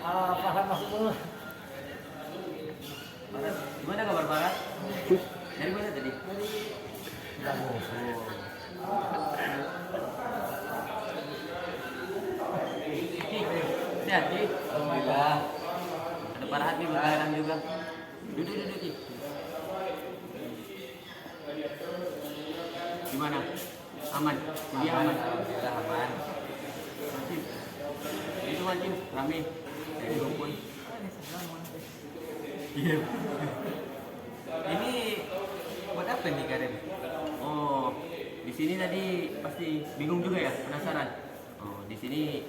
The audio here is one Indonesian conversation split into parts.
Farhan masuk dulu. Farhan, gimana kabar Farhan? Dari mana tadi? Jago. Ki, sehat Ki? Alhamdulillah. Ada Farhan nih begadang juga. Duduk Ki. Gimana? Aman? Kuliah aman? Alhamdulillah aman. Masih? Itu Majin, rame. Dari rumpun. Iya. Ini buat apa nih Karin? Oh, di sini tadi pasti bingung juga ya, penasaran. Oh, di sini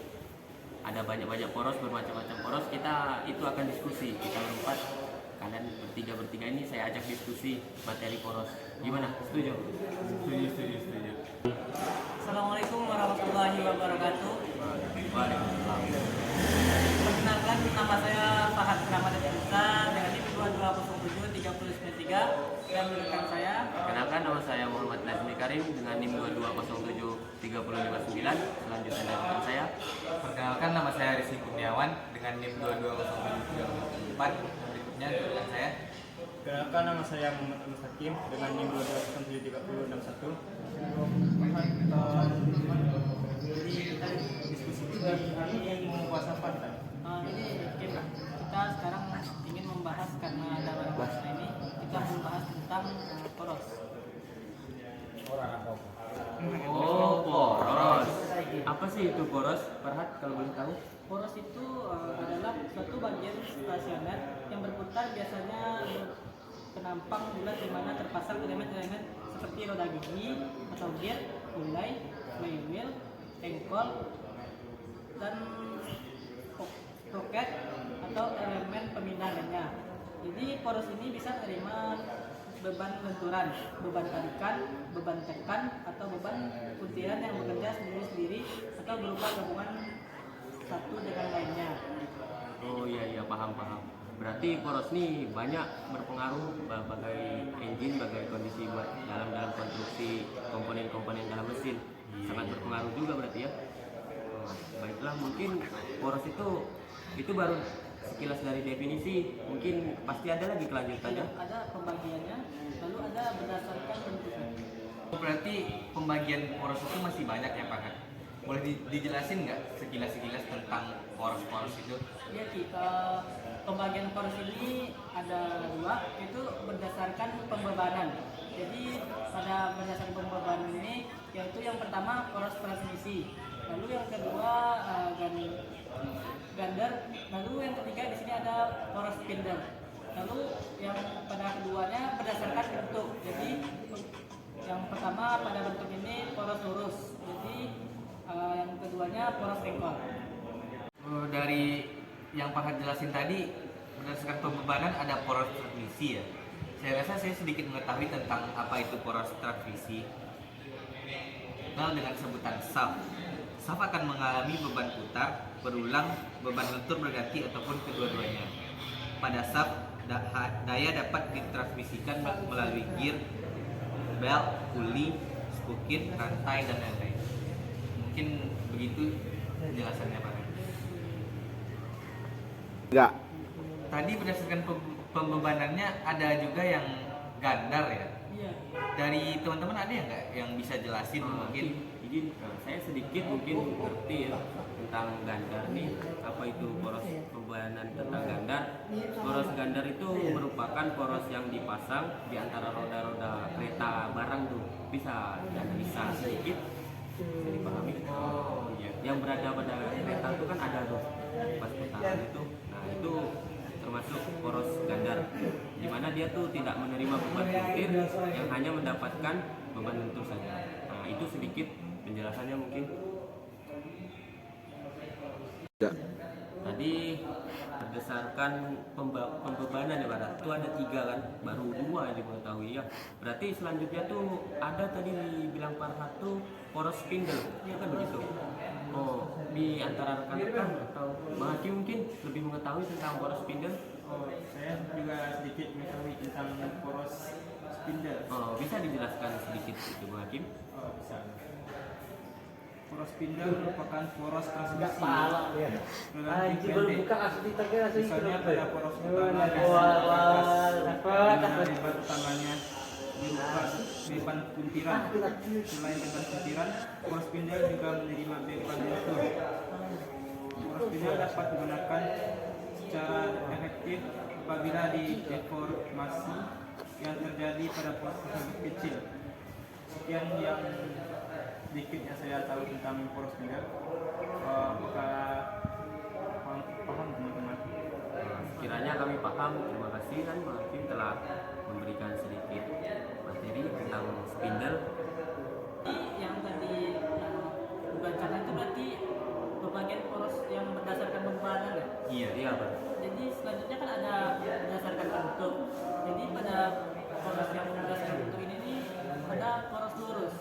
ada banyak-banyak poros, bermacam-macam poros. Kita itu akan diskusi. Kita berempat, kalian bertiga ini saya ajak diskusi materi poros. Gimana? Setuju? Setuju. Assalamualaikum warahmatullahi wabarakatuh. Waalaikumsalam. Perkenalkan, nama saya Fahad Ramadan Isa dengan NIM 22073093 dan rekan saya. Kenalkan, nama saya Muhammad Nazmi Karim dengan NIM 22073059. Selanjutnya rekan saya. Perkenalkan, nama saya Rizky Kurniawan dengan NIM 220734. Berikutnya rekan saya. Perkenalkan, nama saya Muhammad Agus Hakim dengan NIM 22073061. Jadi kita diskusi ini mau bahas apa kita? Ini kita sekarang ingin membahas karena ada bahasa ini kita membahas tentang poros. Oh, poros. Apa sih itu poros? Farhat, kalau boleh tahu? Poros itu adalah suatu bagian stasioner yang berputar, biasanya penampang bulat di mana terpasang elemen-elemen seperti roda gigi atau gear, mulai, flywheel, engkol, dan sprocket atau elemen pemindah lainnya. Jadi poros ini bisa menerima beban lenturan, beban tarikan, beban tekan, atau beban kuntilan yang bekerja sendiri-sendiri atau berupa gabungan satu dengan lainnya. Oh iya, paham. Berarti poros ini banyak berpengaruh bagai engine, bagai kondisi buat dalam konstruksi komponen-komponen dalam mesin. Sangat berpengaruh juga berarti ya. Oh, baiklah, mungkin poros itu baru sekilas dari definisi. Mungkin pasti ada lagi kelanjutannya. Ada pembagiannya, lalu ada berdasarkan bentuknya. Berarti pembagian poros itu masih banyak ya Pak? Boleh dijelasin nggak sekilas tentang poros-poros itu? Ya, pembagian poros ini ada dua, itu berdasarkan pembebanan. Jadi pada berdasarkan pembebanan ini, yaitu yang pertama poros transmisi, lalu yang kedua gander, lalu yang ketiga di sini ada poros spindle. Lalu yang pada keduanya berdasarkan bentuk. Jadi yang pertama pada bentuk ini poros lurus. Jadi yang keduanya poros engkol. Dari yang Pak Had jelasin tadi, berdasarkan pembebanan ada poros transmisi ya. Saya rasa saya sedikit mengetahui tentang apa itu poros transmisi. Nah, dengan sebutan shaft. Shaft akan mengalami beban putar berulang, beban lentur berganti ataupun kedua-duanya. Pada shaft, daya dapat ditransmisikan melalui gear, belt, puli, sprocket, rantai, dan lain-lain. Mungkin begitu penjelasannya Pak. Enggak. Tadi berdasarkan pembebanannya ada juga yang gandar ya. Iya. Dari teman-teman ada yang nggak yang bisa jelasin mungkin? Izin, saya sedikit mungkin ngerti ya tentang gandar nih. Apa itu poros pembebanan tentang gandar? Poros gandar itu merupakan poros yang dipasang di antara roda-roda kereta barang tuh. Bisa dianalisa sedikit, bisa dipahami. Oh iya. Yang berada pada kereta itu kan ada tuh pas putaran itu. Nah itu termasuk poros gandar, di mana dia tuh tidak menerima beban lentir yang hanya mendapatkan beban lentur saja. Nah itu sedikit penjelasannya mungkin. Enggak. Tadi berdasarkan pembebanan ya Barat, itu ada 3 kan, baru 2 yang diketahui ya. Berarti selanjutnya tuh ada tadi bilang Farhat tuh poros spindle, ya kan begitu. Oh, di antara rekan-rekan atau Bang Hakim mungkin lebih mengetahui tentang poros spindle. Oh, saya juga sedikit mengetahui tentang poros spindle. Oh, bisa dijelaskan sedikit itu Bang Hakim? Oh, bisa. Poros spindle merupakan poros transmisi ya. relatif Baru pendek. buka asli tadi asli Misalnya itu. pada poros utama Dapat. lebar utamanya berupa beban puntiran. Selain beban puntiran, poros spindle juga menerima beban lentur. Poros spindle dapat digunakan secara efektif apabila deformasi yang terjadi pada poros tersebut kecil. Sekian yang sedikit yang saya tahu tentang poros spindle. Apakah paham teman-teman? Sekiranya kami paham, terima kasih kan Pak Hakim telah memberikan sedikit materi tentang spindle. Yang tadi dibacakan itu berarti pembagian poros yang berdasarkan bebanan ya? Iya Pak. Jadi selanjutnya kan ada berdasarkan bentuk. Jadi pada poros yang berdasarkan bentuk ini nih ada poros lurus.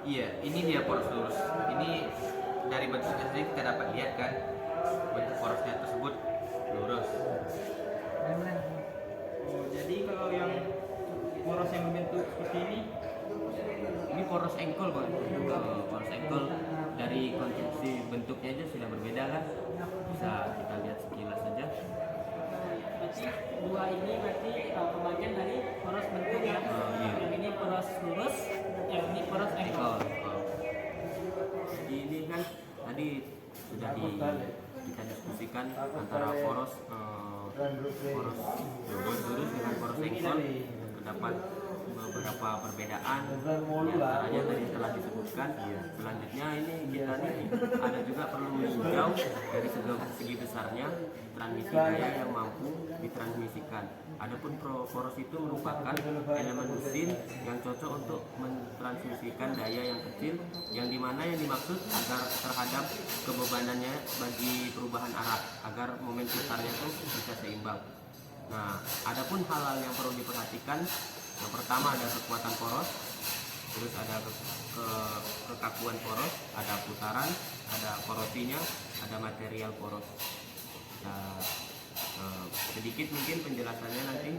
Iya, ini dia poros lurus. Ini dari bentuknya sendiri kita dapat lihat kan, bentuk porosnya tersebut lurus. Oh, jadi kalau yang poros yang berbentuk seperti ini Poros engkol Pak. Poros engkol dari konstruksi bentuknya aja sudah berbeda kan? Bisa kita lihat sekilas saja. Berarti dua ini berarti pembagian dari poros bentuk ya. Iya. Yang ini poros lurus, yang ini poros engkol. Engkol. Jadi ini kan tadi sudah kita diskusikan antara poros lurus dengan poros engkol. Terdapat beberapa perbedaan, diantaranya tadi telah disebutkan. Selanjutnya ini kita nih ada juga perlu meninjau dari segi besarnya transmisi daya yang mampu ditransmisikan. Adapun poros itu merupakan elemen mesin yang cocok untuk mentransmisikan daya yang kecil, yang dimana yang dimaksud agar terhadap kebebanannya bagi perubahan arah agar momen putarnya itu bisa seimbang. Nah, adapun hal-hal yang perlu diperhatikan, yang pertama ada kekuatan poros, terus ada kekakuan poros, ada putaran, ada korosinya, ada material poros. Nah, sedikit mungkin penjelasannya nanti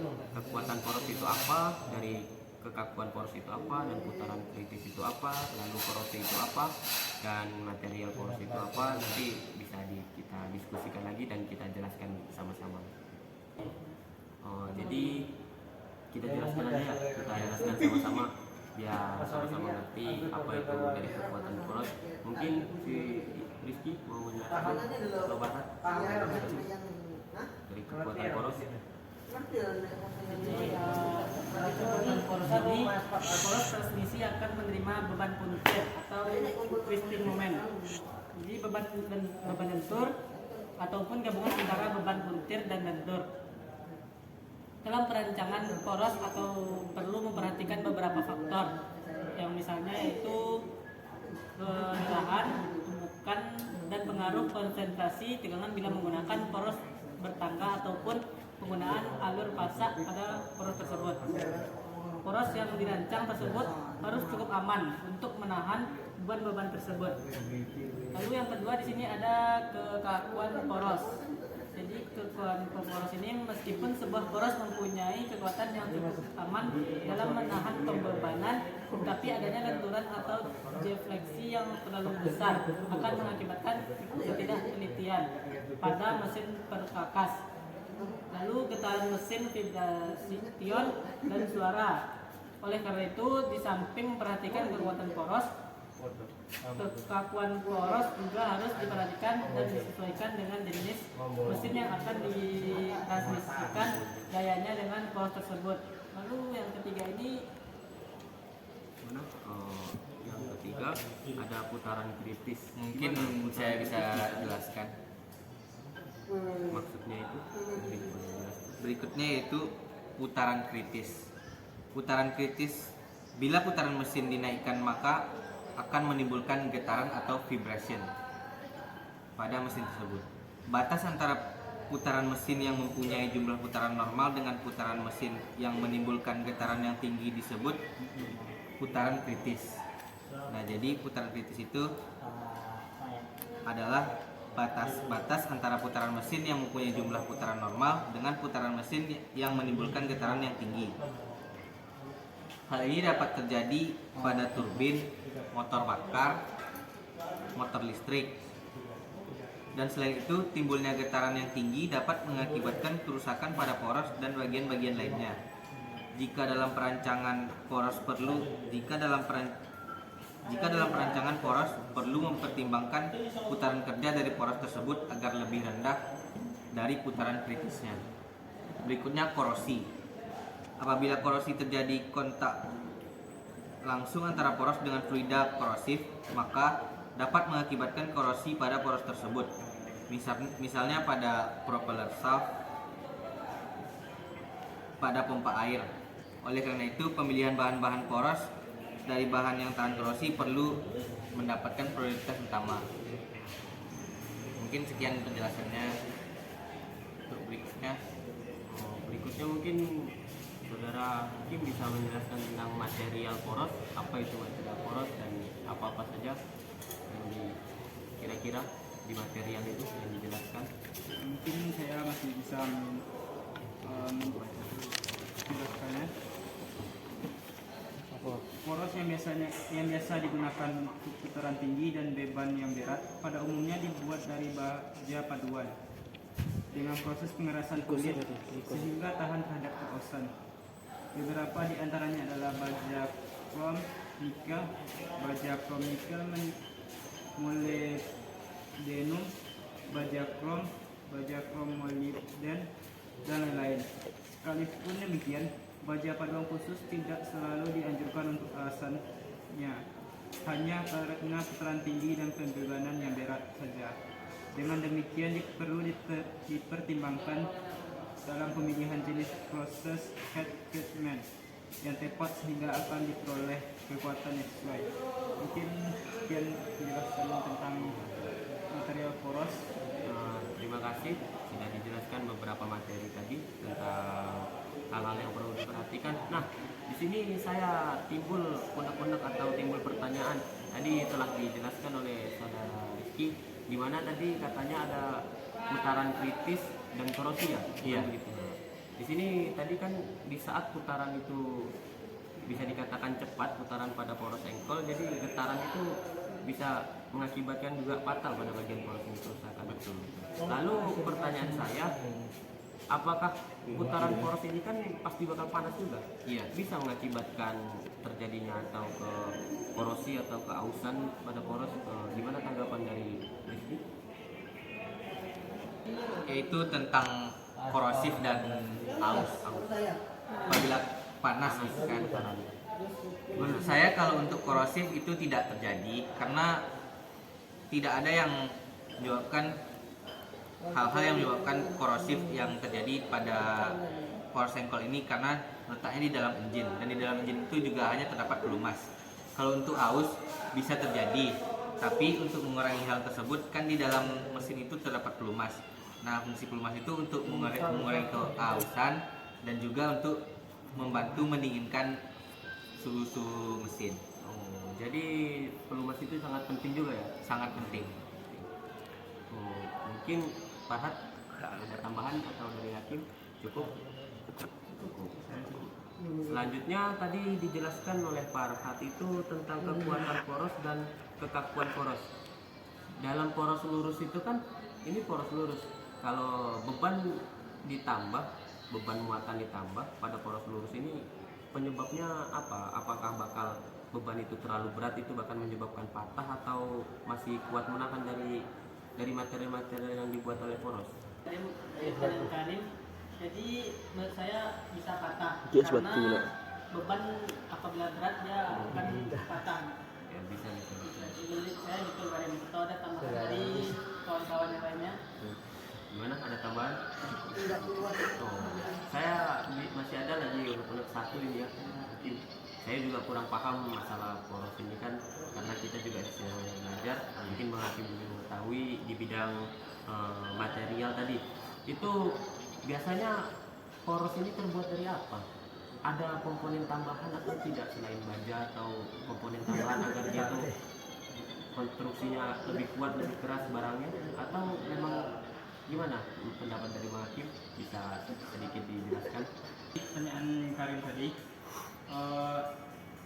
kekuatan poros itu apa, dari kekakuan poros itu apa, dan putaran kritis itu apa, lalu korosi itu apa, dan material poros itu apa, nanti bisa kita diskusikan lagi dan kita jelaskan sama-sama. Jadi kita jelaskan aja ya, kita jelaskan sama-sama biar sama-sama ngerti apa itu dari kekuatan poros. Mungkin si Rizky mau menjelaskan Barat dari kekuatan poros. Jadi kekuatan poros ini, poros transmisi akan menerima beban puntir atau twisting moment. Jadi beban lentur ataupun gabungan antara beban puntir dan lentur. Dalam perancangan poros atau perlu memperhatikan beberapa faktor, yang misalnya yaitu kelahan, tumbukan, dan pengaruh konsentrasi tegangan bila menggunakan poros bertangga ataupun penggunaan alur pasak pada poros tersebut. Poros yang dirancang tersebut harus cukup aman untuk menahan beban-beban tersebut. Lalu yang kedua di sini ada kekakuan poros. Jadi kekuatan poros ini meskipun sebuah poros mempunyai kekuatan yang cukup aman dalam menahan pembebanan, tapi adanya lenturan atau defleksi yang terlalu besar akan mengakibatkan ketidaktelitian pada mesin perkakas. Lalu getaran mesin, vibration, dan suara. Oleh karena itu, di samping memperhatikan kekuatan poros, kekakuan poros juga harus diperhatikan dan disesuaikan dengan jenis mesin yang akan ditransmisikan dayanya dengan poros tersebut. Lalu yang ketiga ini Yang ketiga ada putaran kritis. Mungkin saya bisa jelaskan. Maksudnya itu Berikutnya yaitu putaran kritis. Putaran kritis, bila putaran mesin dinaikkan maka akan menimbulkan getaran atau vibration pada mesin tersebut. Batas antara putaran mesin yang mempunyai jumlah putaran normal dengan putaran mesin yang menimbulkan getaran yang tinggi disebut putaran kritis. Nah, jadi putaran kritis itu adalah batas antara putaran mesin yang mempunyai jumlah putaran normal dengan putaran mesin yang menimbulkan getaran yang tinggi. Hal ini dapat terjadi pada turbin, motor bakar, motor listrik. Dan selain itu, timbulnya getaran yang tinggi dapat mengakibatkan kerusakan pada poros dan bagian-bagian lainnya. Jika dalam perancangan poros perlu mempertimbangkan putaran kerja dari poros tersebut agar lebih rendah dari putaran kritisnya. Berikutnya korosi. Apabila korosi terjadi kontak langsung antara poros dengan fluida korosif, maka dapat mengakibatkan korosi pada poros tersebut. Misalnya pada propeller shaft, pada pompa air. Oleh karena itu, pemilihan bahan-bahan poros dari bahan yang tahan korosi perlu mendapatkan prioritas utama. Mungkin sekian penjelasannya. Untuk berikutnya, Berikutnya mungkin Saudara Hakim bisa menjelaskan tentang material poros, apa itu material poros dan apa-apa saja yang kira-kira di material itu yang dijelaskan. Mungkin saya masih bisa menjelaskannya. Poros yang biasa digunakan untuk putaran tinggi dan beban yang berat pada umumnya dibuat dari baja paduan dengan proses pengerasan kulit sehingga tahan terhadap kerosan. Beberapa di antaranya adalah baja krom nikel, baja krom nikel molybdenum, baja krom molybden, dan lain-lain. Sekalipun demikian, baja paduan khusus tidak selalu dianjurkan untuk alasannya, hanya karena putaran tinggi dan pembebanan yang berat saja. Dengan demikian perlu dipertimbangkan dalam pemilihan jenis proses head treatment yang tepat sehingga akan diperoleh kekuatan yang sesuai. Mungkin sekian penjelasan tentang material poros. Terima kasih sudah dijelaskan beberapa materi tadi tentang hal-hal yang perlu diperhatikan. Nah, di sini saya timbul unek-unek atau timbul pertanyaan. Tadi telah dijelaskan oleh Saudara Rizky, di mana tadi katanya ada putaran kritis dan korosi ya? Iya. Gitu. Di sini tadi kan di saat putaran itu bisa dikatakan cepat, putaran pada poros engkol, jadi getaran itu bisa mengakibatkan juga fatal pada bagian poros ini kerusakan. Betul. Lalu pertanyaan saya, apakah putaran poros ini kan pasti bakal panas juga? Iya. Bisa mengakibatkan terjadinya atau ke korosi atau keausan pada poros. Gimana tanggapan dari Rizky? Yaitu tentang korosif dan aus. Apabila panas gitu kan. Menurut saya kalau untuk korosif itu tidak terjadi karena tidak ada yang menyebabkan hal-hal yang menyebabkan korosif yang terjadi pada poros engkol ini karena letaknya di dalam engine, dan di dalam engine itu juga hanya terdapat pelumas. Kalau untuk aus bisa terjadi, tapi untuk mengurangi hal tersebut kan di dalam mesin itu terdapat pelumas. Nah, fungsi pelumas itu untuk mengurangi keausan dan juga untuk membantu mendinginkan suhu mesin. Jadi pelumas itu sangat penting juga ya? Sangat penting. Mungkin Farhat ada tambahan atau dari Hakim? Cukup. Selanjutnya tadi dijelaskan oleh Farhat itu tentang kekuatan poros dan kekakuan poros. Dalam poros lurus itu kan ini poros lurus. Kalau beban ditambah, beban muatan ditambah pada poros lurus ini penyebabnya apa? Apakah bakal beban itu terlalu berat itu bahkan menyebabkan patah atau masih kuat menahan dari materi-materi yang dibuat oleh poros? Jadi menurut saya bisa patah Yes, karena betul. beban apabila berat dia akan patah. Ya, bisa. Jadi saya gitu Karim. Atau ada tambahan dari kawan-kawan yang lainnya? Gimana? Ada tambahan? Saya masih ada lagi unek-unek satu ini ya. Mungkin saya juga kurang paham masalah poros ini kan karena kita juga di sini belajar. Mungkin Bang Hakim juga mengetahui di bidang material tadi. Itu biasanya poros ini terbuat dari apa? Ada komponen tambahan atau tidak selain baja atau komponen tambahan agar dia tuh konstruksinya lebih kuat, lebih keras barangnya, atau memang gimana pendapat dari Bang Hakim? Bisa sedikit dijelaskan? Pertanyaan Karim tadi,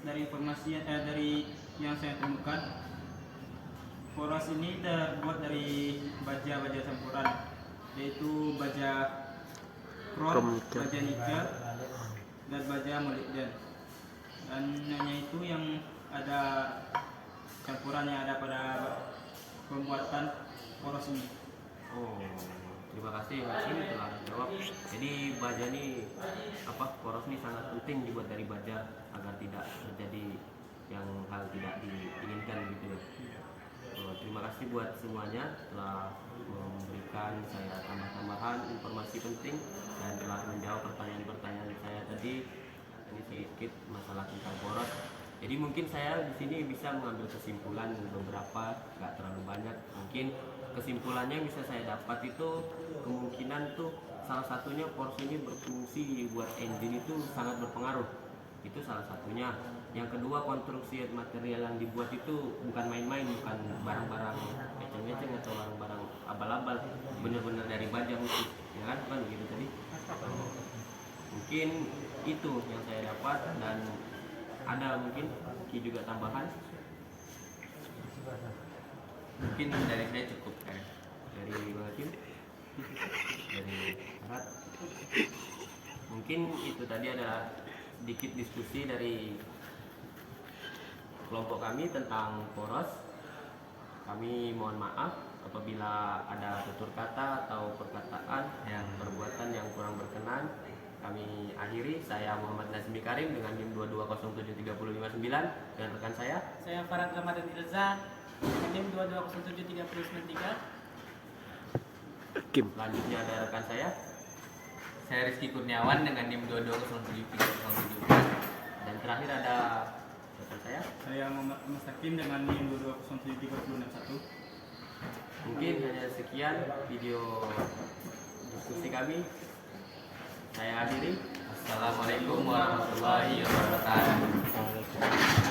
Dari informasi dari yang saya temukan, poros ini terbuat dari baja campuran, yaitu baja krom, baja nikel, dan baja molybden. Dan hanya itu yang ada campuran yang ada pada pembuatan poros ini. Oh, terima kasih Mas Sim telah jawab. Jadi baja ini poros ini sangat penting dibuat dari baja agar tidak terjadi yang hal tidak diinginkan gitu ya. Terima kasih buat semuanya telah memberikan saya tambahan informasi penting dan telah menjawab pertanyaan-pertanyaan saya tadi. Ini sedikit masalah tentang poros. Jadi mungkin saya di sini bisa mengambil kesimpulan beberapa, nggak terlalu banyak. Mungkin kesimpulannya yang bisa saya dapat itu kemungkinan tuh salah satunya poros ini berfungsi buat engine itu sangat berpengaruh. Itu salah satunya. Yang kedua, konstruksi material yang dibuat itu bukan main-main, bukan barang-barang eceng-eceng atau barang-barang abal-abal, benar-benar dari baja khusus, ya kan? Bukan begitu tadi. Mungkin itu yang saya dapat, dan ada mungkin Ki juga tambahan. Mungkin dari saya cukup kan. Dari Bang Hakim, dari Arat. Mungkin itu tadi ada sedikit diskusi dari kelompok kami tentang poros. Kami mohon maaf apabila ada tutur kata atau perkataan yang perbuatan yang kurang berkenan. Kami akhiri. Saya Muhammad Nazmi Karim dengan NIM 2207359 dan rekan saya Farad Ramadan Ilza dengan NIM 2207393. Selanjutnya ada rekan saya Rizky Kurniawan dengan NIM 2207307. dan terakhir ada rekan Saya Muhammad Mas Hakim dengan NIM 2207361. Mungkin hanya sekian video diskusi kami. Saya akhiri. Assalamualaikum warahmatullahi wabarakatuh.